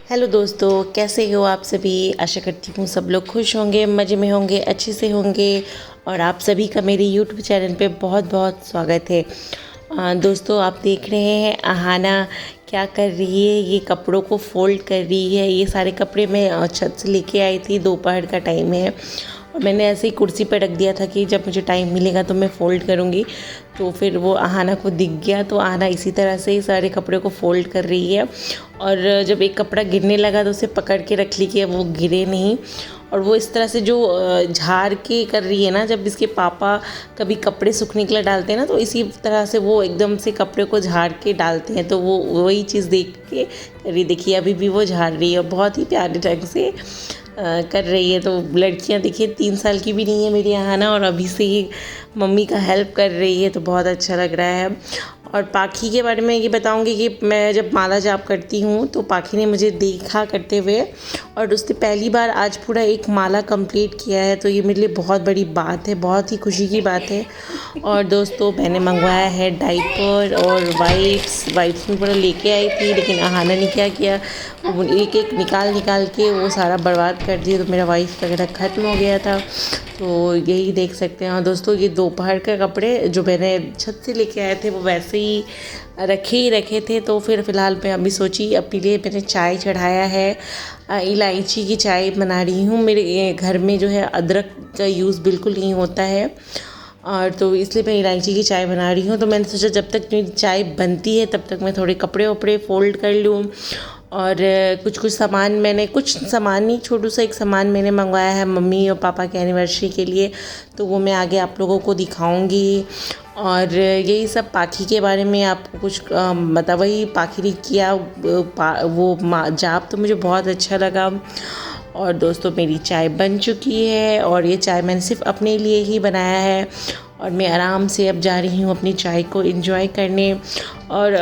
Hello दोस्तों, कैसे हो आप सभी। आशा करती हूँ सब लोग खुश होंगे, मज़े में होंगे, अच्छे से होंगे। और आप सभी का मेरे यूट्यूब चैनल पे बहुत बहुत स्वागत है। दोस्तों, आप देख रहे हैं अहाना क्या कर रही है। ये कपड़ों को फोल्ड कर रही है। ये सारे कपड़े मैं छत से लेके आई थी, दोपहर का टाइम है और मैंने ऐसे ही कुर्सी पर रख दिया था कि जब मुझे टाइम मिलेगा तो मैं फ़ोल्ड करूँगी। तो फिर वो अहाना को दिख गया, तो अहाना इसी तरह से ही सारे कपड़े को फ़ोल्ड कर रही है। और जब एक कपड़ा गिरने लगा तो उसे पकड़ के रख ली कि वो गिरे नहीं। और वो इस तरह से जो झाड़ के कर रही है ना, जब इसके पापा कभी कपड़े सूखने के लिए डालते हैं ना, तो इसी तरह से वो एकदम से कपड़े को झाड़ के डालते हैं। तो वो वही चीज़ देख के कर रही, देखिए अभी भी वो झाड़ रही है और बहुत ही प्यारे ढंग से कर रही है। तो लड़कियां देखिए 3 साल की भी नहीं है मेरी अहाना और अभी से ही मम्मी का हेल्प कर रही है, तो बहुत अच्छा लग रहा है। और पाखी के बारे में ये बताऊंगी कि मैं जब माला जाप करती हूँ तो पाखी ने मुझे देखा करते हुए और उसने पहली बार आज पूरा एक माला कंप्लीट किया है। तो ये मेरे लिए बहुत बड़ी बात है, बहुत ही खुशी की बात है। और दोस्तों, मैंने मंगवाया है डाइपर और वाइप्स में पूरा लेके आई थी, लेकिन अहाना ने क्या किया, वो एक एक निकाल के वो सारा बर्बाद कर दिया। तो मेरा वाइप्स वगैरह ख़त्म हो गया था। तो यही देख सकते हैं। दोस्तों, ये दोपहर के कपड़े जो मैंने छत से लेके आए थे वो वैसे ही रखे थे। तो फिर फ़िलहाल मैं अभी सोची अपने लिए मैंने चाय चढ़ाया है। इलायची की चाय बना रही हूँ। मेरे घर में जो है अदरक का यूज़ बिल्कुल नहीं होता है, और तो इसलिए मैं इलायची की चाय बना रही हूँ। तो मैंने सोचा जब तक मेरी चाय बनती है तब तक मैं थोड़े कपड़े वपड़े फ़ोल्ड कर लूँ। और कुछ सामान मैंने, कुछ सामान नहीं, छोटू सा एक सामान मैंने मंगवाया है मम्मी और पापा के एनिवर्सरी के लिए। तो वो मैं आगे आप लोगों को दिखाऊंगी। और यही सब पाखी के बारे में आपको कुछ मतलब वही पाखी ने किया जाप, तो मुझे बहुत अच्छा लगा। और दोस्तों, मेरी चाय बन चुकी है और ये चाय मैंने सिर्फ अपने लिए ही बनाया है। और मैं आराम से अब जा रही हूँ अपनी चाय को एंजॉय करने। और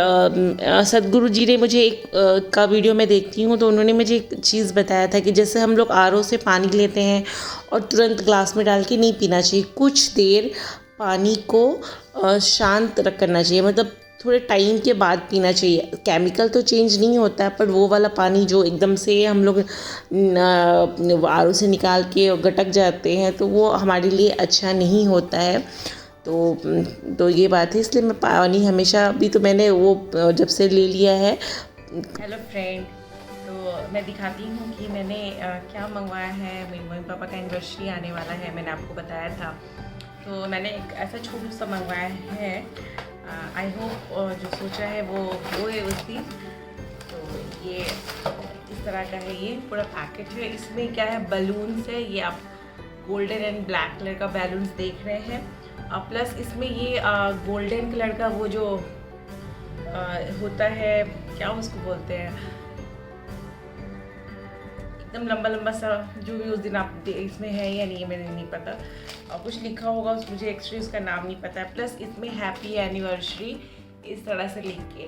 सदगुरु जी ने मुझे एक का वीडियो में देखती हूँ, तो उन्होंने मुझे एक चीज़ बताया था कि जैसे हम लोग आरओ से पानी लेते हैं और तुरंत ग्लास में डाल के नहीं पीना चाहिए, कुछ देर पानी को शांत करना चाहिए, मतलब थोड़े टाइम के बाद पीना चाहिए। केमिकल तो चेंज नहीं होता है, पर वो वाला पानी जो एकदम से हम लोग आर ओ से निकाल के गटक जाते हैं तो वो हमारे लिए अच्छा नहीं होता है। तो ये बात है, इसलिए मैं पानी हमेशा, अभी तो मैंने वो जब से ले लिया है। हेलो फ्रेंड, तो मैं दिखाती हूँ कि मैंने क्या मंगवाया है। मेरे मम्मी पापा का एनिवर्सरी आने वाला है, मैंने आपको बताया था। तो मैंने एक ऐसा छोटू सा मंगवाया है। आई होप जो सोचा है वो है उस दिन। तो ये इस तरह का है, ये पूरा पैकेट है। इसमें क्या है, बलून्स है। ये आप गोल्डन एंड ब्लैक कलर का बैलून्स देख रहे हैं। प्लस इसमें ये गोल्डन कलर का वो जो होता है, क्या उसको बोलते हैं, एकदम लंबा लंबा सा, जो भी उस दिन आप इसमें है या नहीं है मैंने नहीं पता, और कुछ लिखा होगा मुझे एक्चुअली उसका नाम नहीं पता है। प्लस इसमें हैप्पी एनिवर्सरी इस तरह से लिख के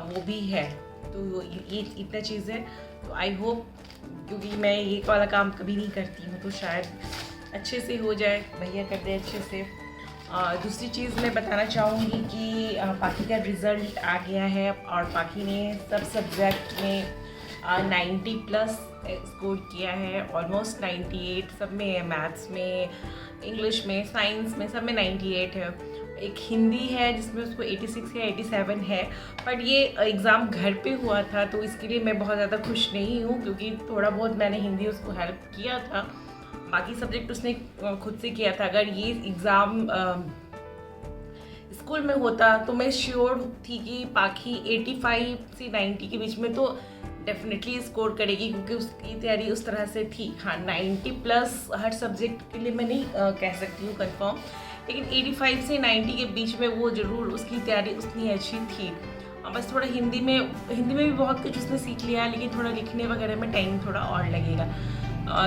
वो भी है। तो ये इतना चीज़ है। तो आई होप, क्योंकि मैं ये वाला काम कभी नहीं करती हूँ, तो शायद अच्छे से हो जाए, भैया कर दे अच्छे से। दूसरी चीज़ मैं बताना चाहूँगी कि पाखी का रिज़ल्ट आ गया है और पाखी ने सब सब्जेक्ट में 90+ स्कोर किया है, ऑलमोस्ट 98 सब में है। मैथ्स में, इंग्लिश में, साइंस में, सब में 98 है। एक हिंदी है जिसमें उसको 86 या 87 है। बट ये एग्ज़ाम घर पे हुआ था, तो इसके लिए मैं बहुत ज़्यादा खुश नहीं हूँ, क्योंकि थोड़ा बहुत मैंने हिंदी उसको हेल्प किया था, बाकी सब्जेक्ट उसने खुद से किया था। अगर ये एग्ज़ाम स्कूल में होता तो मैं श्योर थी कि पाखी 85 से 90 के बीच में तो डेफिनेटली स्कोर करेगी, क्योंकि उसकी तैयारी उस तरह से थी। हाँ, 90+ हर सब्जेक्ट के लिए मैं नहीं कह सकती हूँ कंफर्म, लेकिन 85 से 90 के बीच में वो ज़रूर उसकी तैयारी उतनी अच्छी थी। बस थोड़ा हिंदी में भी बहुत कुछ उसने सीख लिया, लेकिन थोड़ा लिखने वगैरह में टाइम थोड़ा और लगेगा।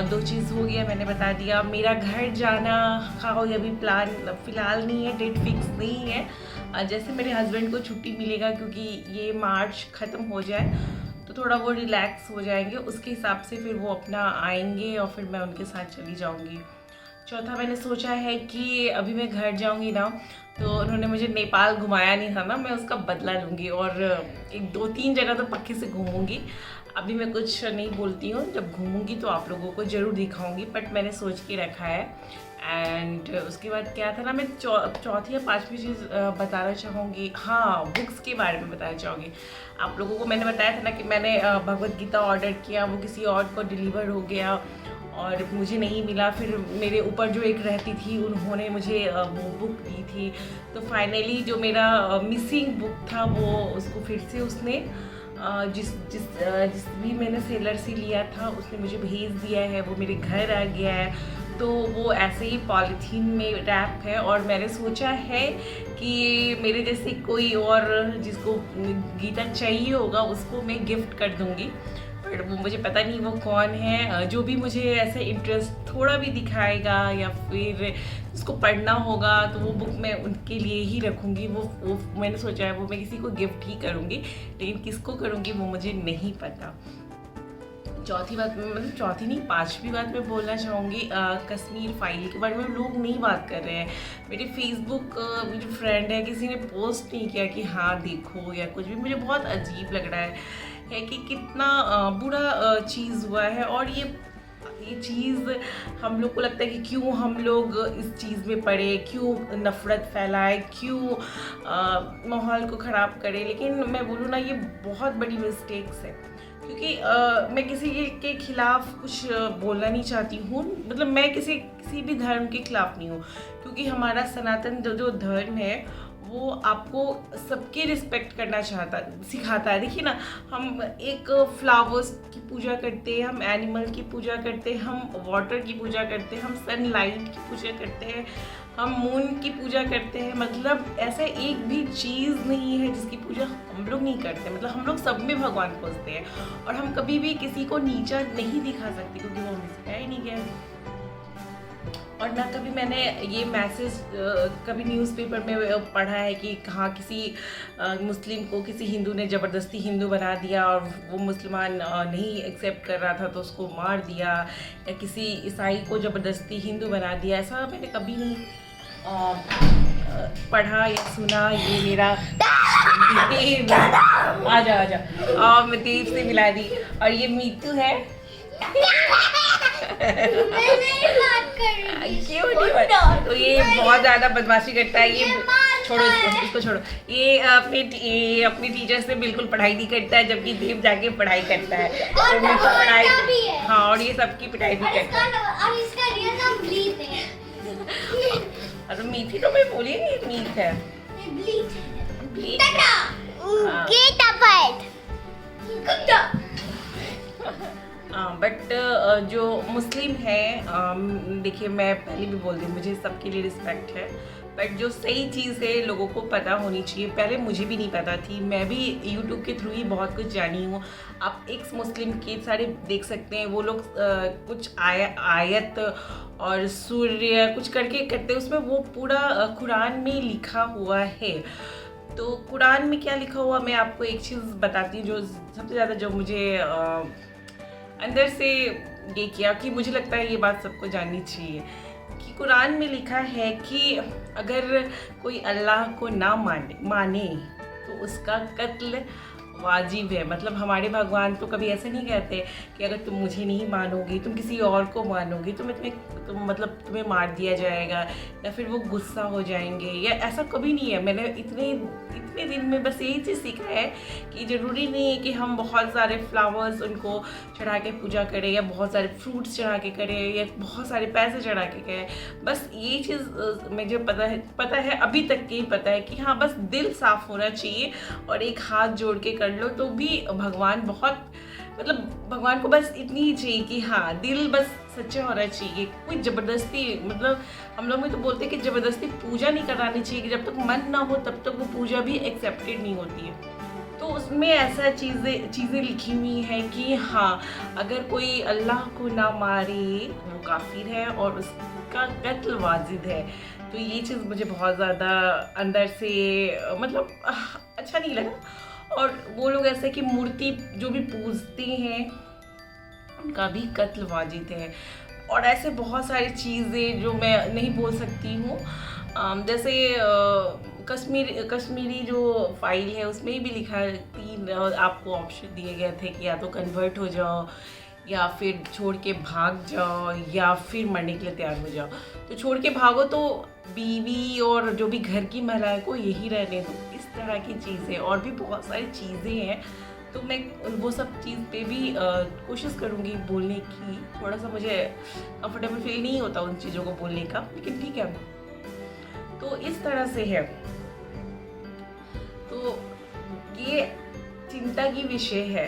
2 चीज़ हो गया, मैंने बता दिया। मेरा घर जाना का अभी प्लान फ़िलहाल नहीं है, डेट फिक्स नहीं है। जैसे मेरे हस्बैंड को छुट्टी मिलेगा, क्योंकि ये मार्च ख़त्म हो जाए तो थोड़ा वो रिलैक्स हो जाएंगे, उसके हिसाब से फिर वो अपना आएंगे और फिर मैं उनके साथ चली जाऊंगी। चौथा, मैंने सोचा है कि अभी मैं घर जाऊंगी ना, तो उन्होंने मुझे नेपाल घुमाया नहीं था ना, मैं उसका बदला लूँगी और एक 2-3 जगह तो पक्के से घूमूंगी। अभी मैं कुछ नहीं बोलती हूँ, जब घूमूंगी तो आप लोगों को ज़रूर दिखाऊंगी, बट मैंने सोच के रखा है। एंड उसके बाद क्या था ना, मैं चौथी या पांचवी चीज़ बताना चाहूँगी। हाँ, बुक्स के बारे में बताना चाहूँगी आप लोगों को। मैंने बताया था ना कि मैंने भगवद गीता ऑर्डर किया, वो किसी और को डिलीवर हो गया और मुझे नहीं मिला। फिर मेरे ऊपर जो एक रहती थी, उन्होंने मुझे वो बुक दी थी। तो फाइनली जो मेरा मिसिंग बुक था, वो उसको फिर से उसने जिस भी मैंने सेलर से लिया था, उसने मुझे भेज दिया है, वो मेरे घर आ गया है। तो वो ऐसे ही पॉलीथीन में रैप है और मैंने सोचा है कि मेरे जैसे कोई और जिसको गीता चाहिए होगा उसको मैं गिफ्ट कर दूँगी। बट वो मुझे पता नहीं वो कौन है। जो भी मुझे ऐसे इंटरेस्ट थोड़ा भी दिखाएगा या फिर उसको पढ़ना होगा, तो वो बुक मैं उनके लिए ही रखूँगी। वो मैंने सोचा है वो मैं किसी को गिफ्ट ही करूँगी, लेकिन किसको करूँगी वो मुझे नहीं पता। चौथी बात, मतलब चौथी नहीं, पांचवी बात मैं बोलना चाहूँगी कश्मीर फाइल के बारे में। लोग नहीं बात कर रहे हैं। मेरे फेसबुक मेरी फ्रेंड है, किसी ने पोस्ट नहीं किया कि हाँ देखो या कुछ भी। मुझे बहुत अजीब लग रहा है कि कितना बुरा चीज़ हुआ है। और ये चीज़ हम लोग को लगता है कि क्यों हम लोग इस चीज़ में पड़े, क्यों नफ़रत फैलाए, क्यों माहौल को ख़राब करें। लेकिन मैं बोलूँ ना, ये बहुत बड़ी मिस्टेक्स है। क्योंकि मैं किसी के खिलाफ कुछ बोलना नहीं चाहती हूँ, मतलब मैं किसी भी धर्म के खिलाफ नहीं हूँ। क्योंकि हमारा सनातन जो धर्म है, वो आपको सबकी रिस्पेक्ट करना सिखाता है। देखिए ना, हम एक फ्लावर्स की पूजा करते हैं, हम एनिमल की पूजा करते हैं, हम वाटर की पूजा करते हैं, हम सनलाइट की पूजा करते हैं, हम मून की पूजा करते हैं। मतलब ऐसा एक भी चीज़ नहीं है जिसकी पूजा हम लोग नहीं करते। मतलब हम लोग सब में भगवान खोजते हैं और हम कभी भी किसी को नीचा नहीं दिखा सकते, क्योंकि वो हमें सिखाया ही नहीं गया है। और ना कभी मैंने ये मैसेज कभी न्यूज़पेपर में पढ़ा है कि कहाँ किसी मुस्लिम को किसी हिंदू ने ज़बरदस्ती हिंदू बना दिया और वो मुसलमान नहीं एक्सेप्ट कर रहा था तो उसको मार दिया, या किसी ईसाई को ज़बरदस्ती हिंदू बना दिया। ऐसा मैंने कभी नहीं पढ़ा या सुना। ये मेरा आजा मैं देव से मिला दी। और ये मीतू है। तो ये बहुत ज़्यादा बदमाशी करता है। ये छोड़ो इसको छोड़ो। ये अपनी टीचर से बिल्कुल पढ़ाई नहीं करता है, जबकि देव जाके पढ़ाई करता है। और पढ़ाई, हाँ, और ये सबकी पिटाई भी करता है। और मीठी तो मैं बोली नहीं, मीठ है। बट जो मुस्लिम है, देखिए मैं पहले भी बोल दी, मुझे सबके लिए रिस्पेक्ट है। बट जो सही चीज़ है लोगों को पता होनी चाहिए। पहले मुझे भी नहीं पता थी, मैं भी यूट्यूब के थ्रू ही बहुत कुछ जानी हूँ। आप एक्स मुस्लिम के सारे देख सकते हैं, वो लोग कुछ आयत और सूर्य कुछ करके करते हैं, उसमें वो पूरा कुरान में लिखा हुआ है। तो कुरान में क्या लिखा हुआ, मैं आपको एक चीज़ बताती हूँ जो सबसे ज़्यादा जो मुझे अंदर से ये किया कि मुझे लगता है ये बात सबको जाननी चाहिए कि कुरान में लिखा है कि अगर कोई अल्लाह को ना माने तो उसका कत्ल वाजिब है। मतलब हमारे भगवान तो कभी ऐसे नहीं कहते कि अगर तुम मुझे नहीं मानोगी, तुम किसी और को मानोगी तो तुम्हें मार दिया जाएगा या फिर वो गुस्सा हो जाएंगे, या ऐसा कभी नहीं है। मैंने इतने दिन में बस यही चीज़ सीखा है कि ज़रूरी नहीं है कि हम बहुत सारे फ्लावर्स उनको चढ़ा के पूजा करें, या बहुत सारे फ्रूट्स चढ़ा के करें, या बहुत सारे पैसे चढ़ा के करें। बस ये चीज़ मुझे पता है अभी तक के ही पता है कि हाँ, बस दिल साफ़ होना चाहिए और एक हाथ जोड़ के कर लो तो भी भगवान भगवान को बस इतनी ही चाहिए कि हाँ, दिल बस सच्चा होना चाहिए। कोई ज़बरदस्ती, मतलब हम लोग में तो बोलते हैं कि ज़बरदस्ती पूजा नहीं करानी चाहिए, कि जब तक मन ना हो तब तक वो पूजा भी एक्सेप्टेड नहीं होती है। तो उसमें ऐसा चीज़ें लिखी हुई हैं कि हाँ, अगर कोई अल्लाह को ना मारे वो काफिर है और उसका कत्ल वाजिब है। तो ये चीज़ मुझे बहुत ज़्यादा अंदर से मतलब अच्छा नहीं लगा। और वो लोग ऐसे कि मूर्ति जो भी पूजते हैं उनका भी कत्ल वाजिब है। और ऐसे बहुत सारी चीज़ें जो मैं नहीं बोल सकती हूँ, जैसे कश्मीरी जो फाइल है उसमें भी लिखा है 3 आपको ऑप्शन दिए गए थे कि या तो कन्वर्ट हो जाओ या फिर छोड़ के भाग जाओ या फिर मरने के लिए तैयार हो जाओ। तो छोड़ के भागो तो बीवी और जो भी घर की महिलाएं को यही रहने दो, इस तरह की चीज़ें और भी बहुत सारी चीज़ें हैं। तो मैं वो सब चीज़ पे भी कोशिश करूँगी बोलने की। थोड़ा सा मुझे कंफर्टेबल फील नहीं होता उन चीज़ों को बोलने का, लेकिन ठीक है। तो इस तरह से है। तो ये चिंता की विषय है।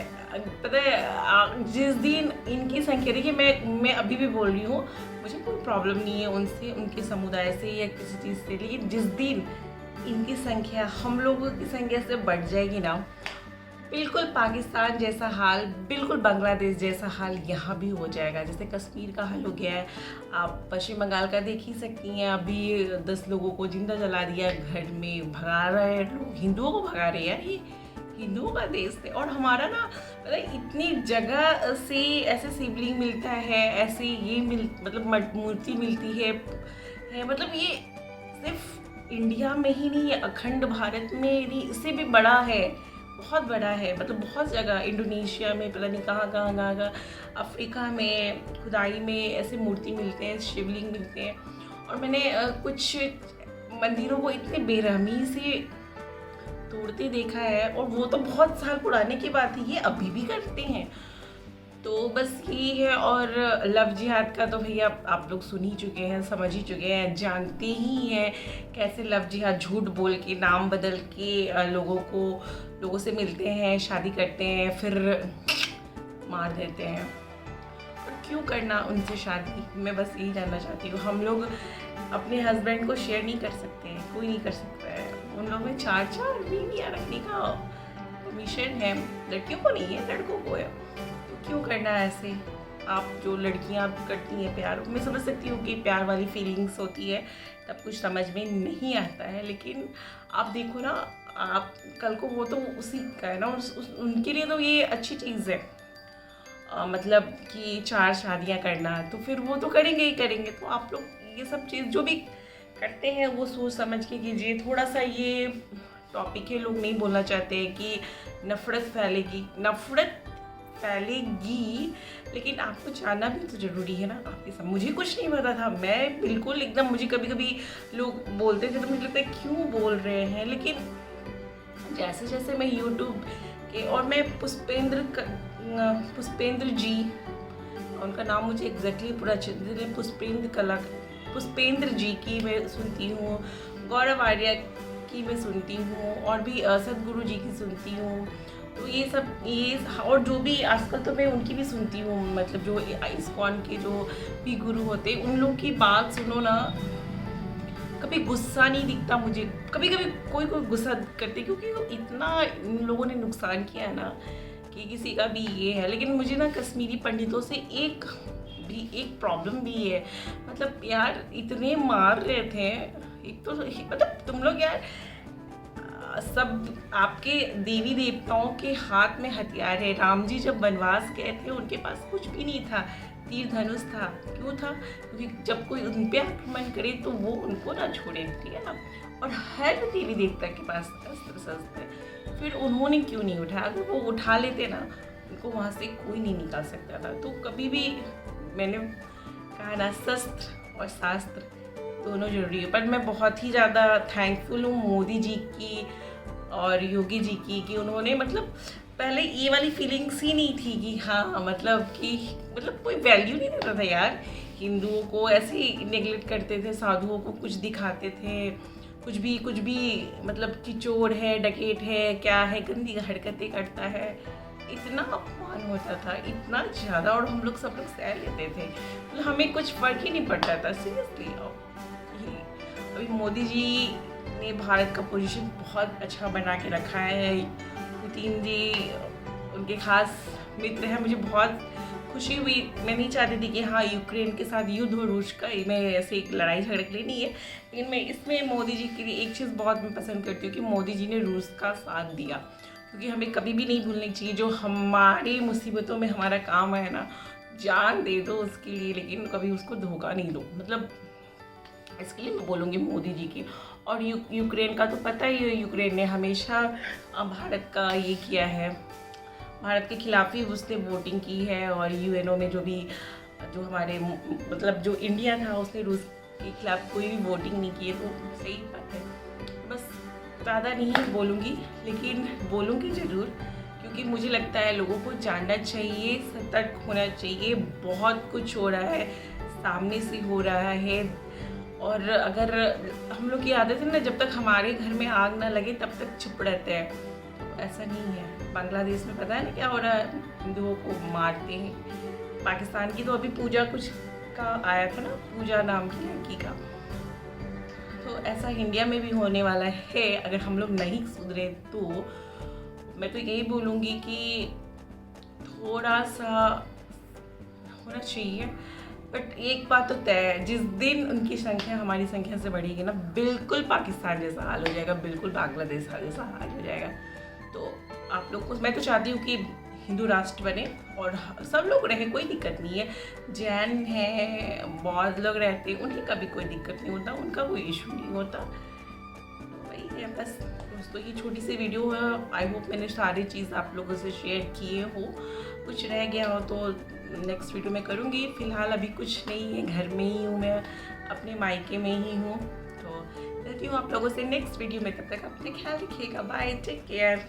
पता है जिस दिन इनकी संख्या, देखिए मैं अभी भी बोल रही हूँ, मुझे कोई प्रॉब्लम नहीं है उनसे, उनके समुदाय से या किसी चीज़ से, लेकिन जिस दिन इनकी संख्या हम लोगों की संख्या से बढ़ जाएगी ना, बिल्कुल पाकिस्तान जैसा हाल, बिल्कुल बांग्लादेश जैसा हाल यहाँ भी हो जाएगा। जैसे कश्मीर का हाल हो गया है, आप पश्चिम बंगाल का देख ही सकती हैं। अभी 10 लोगों को जिंदा जला दिया, घर में भगा रहे हैं लोग, हिंदुओं को भगा रहे हैं। ये हिंदुओं का देश है और हमारा ना मतलब इतनी जगह से ऐसे शिवलिंग मिलता है, ऐसे ये मतलब मूर्ति मिलती है मतलब ये सिर्फ इंडिया में ही नहीं है, अखंड भारत में नहीं, इससे भी बड़ा है, बहुत बड़ा है। मतलब बहुत जगह, इंडोनेशिया में, पता नहीं कहाँ, अफ्रीका में, खुदाई में ऐसे मूर्ति मिलते हैं, शिवलिंग मिलते हैं। और मैंने कुछ मंदिरों को इतने बेरहमी से तोड़ते देखा है, और वो तो बहुत साल पुराने की बात है, ये अभी भी करते हैं। तो बस यही है। और लव जिहाद का तो भैया आप लोग सुन ही चुके हैं, समझ ही चुके हैं, जानते ही हैं कैसे लव जिहाद झूठ बोल के, नाम बदल के लोगों से मिलते हैं, शादी करते हैं, फिर मार देते हैं। और क्यों करना उनसे शादी? मैं बस यही जानना चाहती हूँ। हम लोग अपने हस्बैंड को शेयर नहीं कर सकते हैं, कोई नहीं कर सकता है। उन लोगों में 4 बीवियाँ रखने का परमिशन है, लड़कियों को नहीं है, लड़कों को है। तो क्यों करना है ऐसे? आप जो लड़कियां करती हैं प्यार, मैं समझ सकती हूँ कि प्यार वाली फीलिंग्स होती है, तब कुछ समझ में नहीं आता है, लेकिन आप देखो ना, आप कल को वो तो उसी का है ना, उनके लिए तो ये अच्छी चीज़ है। मतलब कि 4 शादियां करना, तो फिर वो तो करेंगे ही करेंगे। तो आप लोग ये सब चीज़ जो भी करते हैं वो सोच समझ के कीजिए। थोड़ा सा ये टॉपिक है, लोग नहीं बोलना चाहते हैं कि नफ़रत फैलेगी, लेकिन आपको जानना भी तो ज़रूरी है ना। आपके सब, मुझे कुछ नहीं पता था, मैं बिल्कुल एकदम, मुझे कभी कभी लोग बोलते थे तो मुझे लगता है क्यों बोल रहे हैं, लेकिन जैसे जैसे मैं यूट्यूब के, और मैं पुष्पेंद्र जी, उनका नाम मुझे एग्जैक्टली पूरा अच्छे, पुष्पेंद्र जी की मैं सुनती हूँ, गौरव आर्या की मैं सुनती हूँ, और भी सदगुरु जी की सुनती हूँ। तो ये और जो भी आजकल तो मैं उनकी भी सुनती हूँ, मतलब जो इस्कॉन के जो भी गुरु होते हैं, उन लोग की बात सुनो ना, कभी गुस्सा नहीं दिखता मुझे। कभी कभी कोई गुस्सा करते, क्योंकि इतना इन लोगों ने नुकसान किया है ना कि किसी का भी ये है। लेकिन मुझे ना कश्मीरी पंडितों से एक प्रॉब्लम भी है, मतलब यार इतने मार रहे थे। एक तो मतलब तुम लोग यार, सब आपके देवी देवताओं के हाथ में हथियार है। राम जी जब वनवास गए थे, उनके पास कुछ भी नहीं था, तीर धनुष था। क्यों था? क्योंकि जब कोई उन पे आक्रमण करे तो वो उनको ना छोड़े, ठीक है ना। और हर देवी देवता के पास अस्त्र शस्त्र है, फिर उन्होंने क्यों नहीं उठाया? अगर वो उठा लेते ना, उनको वहाँ से कोई नहीं निकाल सकता था। तो कभी भी मैंने कहा ना, शस्त्र और शास्त्र दोनों जरूरी है। पर मैं बहुत ही ज़्यादा थैंकफुल हूँ मोदी जी की और योगी जी की, कि उन्होंने मतलब पहले ये वाली फीलिंग्स ही नहीं थी कि हाँ मतलब कोई वैल्यू नहीं देता था यार। हिंदुओं को ऐसे ही नेगलेक्ट करते थे, साधुओं को कुछ दिखाते थे, कुछ भी मतलब कि चोर है, डकैत है, क्या है, गंदी हरकतें करता है। इतना अपमान होता था, इतना ज़्यादा, और हम लोग सब लोग सह लेते थे, मतलब हमें कुछ फ़र्क ही नहीं पड़ता था सीरियसली। अभी मोदी जी ने भारत का पोजीशन बहुत अच्छा बना के रखा है। पुतिन जी उनके खास मित्र हैं। मुझे बहुत खुशी हुई, मैं नहीं चाहती थी कि हाँ यूक्रेन के साथ युद्ध हो रूस का, मैं ऐसे एक लड़ाई झगड़े के लिए नहीं है, लेकिन मैं इसमें मोदी जी के लिए एक चीज़ बहुत मैं पसंद करती हूँ कि मोदी जी ने रूस का साथ दिया। क्योंकि हमें कभी भी नहीं भूलनी चाहिए, जो हमारी मुसीबतों में हमारा काम है ना, जान दे दो उसके लिए, लेकिन कभी उसको धोखा नहीं दो। मतलब इसके लिए मैं बोलूँगी मोदी जी की। और यूक्रेन का तो पता ही है, यूक्रेन ने हमेशा भारत का ये किया है, भारत के खिलाफ ही उसने वोटिंग की है। और यूएनओ में जो हमारे मतलब जो इंडिया था उसने रूस के खिलाफ कोई भी वोटिंग नहीं की है, तो सही बात है। बस ज़्यादा नहीं बोलूँगी, लेकिन बोलूँगी ज़रूर, क्योंकि मुझे लगता है लोगों को जानना चाहिए, सतर्क होना चाहिए। बहुत कुछ हो रहा है, सामने से हो रहा है। और अगर हम लोग की आदत है ना, जब तक हमारे घर में आग ना लगे तब तक चुप रहते हैं, तो ऐसा नहीं है। बांग्लादेश में पता है ना क्या हो रहा है, हिंदुओं को मारते हैं। पाकिस्तान की तो अभी पूजा कुछ का आया था ना, पूजा नाम की लड़की का। तो ऐसा इंडिया में भी होने वाला है अगर हम लोग नहीं सुधरे तो। मैं तो यही बोलूँगी कि थोड़ा सा होना चाहिए। बट एक बात तो तय है, जिस दिन उनकी संख्या हमारी संख्या से बढ़ेगी ना, बिल्कुल पाकिस्तान जैसा हाल हो जाएगा, बिल्कुल बांग्लादेश जैसा हाल हो जाएगा। तो आप लोग को मैं तो चाहती हूँ कि हिंदू राष्ट्र बने और सब लोग रहे, कोई दिक्कत नहीं है। जैन हैं, बौद्ध लोग रहते हैं, उन्हें कभी कोई दिक्कत नहीं होता, उनका कोई इशू नहीं होता। वही है बस दोस्तों, ये छोटी सी वीडियो है। आई होप मैंने सारी चीज़ आप लोगों से शेयर किए हो। कुछ रह गया हो तो नेक्स्ट वीडियो में करूँगी। फ़िलहाल अभी कुछ नहीं है, घर में ही हूँ मैं, अपने मायके में ही हूँ। तो मिलती हूँ आप लोगों से नेक्स्ट वीडियो में, तब तक अपने ख्याल रखिएगा। Bye, take care.